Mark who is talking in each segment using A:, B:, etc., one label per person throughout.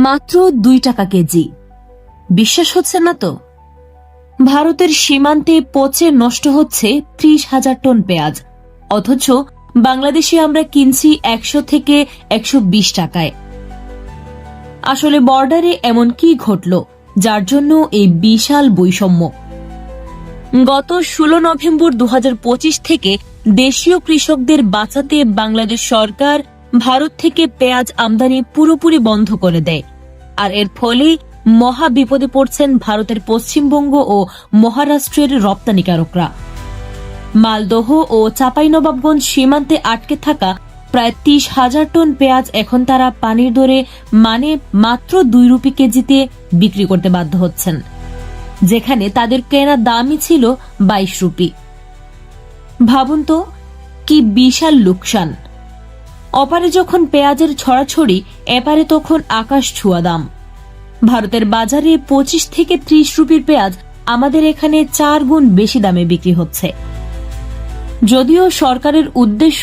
A: মাত্র 2 টাকা কেজি। বিশ্বাস হচ্ছে না তো? ভারতের সীমান্তে পচে নষ্ট হচ্ছে 30,000 টন পেঁয়াজ, অথচ বাংলাদেশে আমরা কিনছি 100 থেকে 120 টাকায়। আসলে বর্ডারে এমন কি ঘটল যার জন্য এই বিশাল বৈষম্য? গত 16 নভেম্বর 2025 থেকে দেশীয় কৃষকদের বাঁচাতে বাংলাদেশ সরকার ভারত থেকে পেঁয়াজ আমদানি পুরোপুরি বন্ধ করে দেয়, আর এর ফলে মহা বিপদে পড়ছেন ভারতের পশ্চিমবঙ্গ ও মহারাষ্ট্রের রপ্তানিকারকরা। মালদহ ও চাঁপাইনবাবগঞ্জ সীমান্তে আটকে থাকা প্রায় 30,000 টন পেঁয়াজ এখন তারা পানির দরে মাত্র 2 রুপি কেজিতে বিক্রি করতে বাধ্য হচ্ছেন, যেখানে তাদের কেনা দামই ছিল 22 রুপি। ভাবুন তো, কি বিশাল লোকসান! অপারে যখন পেঁয়াজের ছড়াছড়ি, এপারে তখন আকাশ ছোঁয়া দাম। ভারতের বাজারে 25 থেকে 30 রুপির পেঁয়াজ আমাদের এখানে 4 গুণ বেশি দামে বিক্রি হচ্ছে। যদিও সরকারের উদ্দেশ্য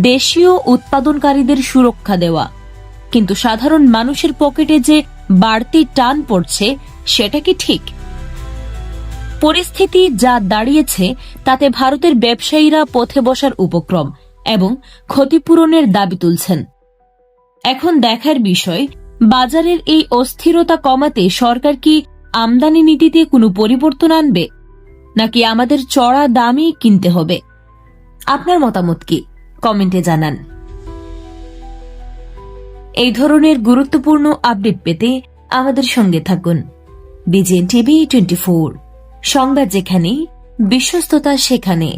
A: দেশীয় উৎপাদনকারীদের সুরক্ষা দেওয়া, কিন্তু সাধারণ মানুষের পকেটে যে বাড়তি টান পড়ছে সেটা কি ঠিক? পরিস্থিতি যা দাঁড়িয়েছে তাতে ভারতের ব্যবসায়ীরা পথে বসার উপক্রম এবং ক্ষতিপূরণের দাবি তুলছেন। এখন দেখার বিষয়, বাজারের এই অস্থিরতা কমাতে সরকার কি আমদানি নীতিতে কোনো পরিবর্তন আনবে, নাকি আমাদের চড়া দামই কিনতে হবে? আপনার মতামত কি? কমেন্টে জানান। এই ধরনের গুরুত্বপূর্ণ আপডেট পেতে আমাদের সঙ্গে থাকুন। বিজেএন টিভি 24, সংবাদ যেখানে, বিশ্বস্ততা সেখানে।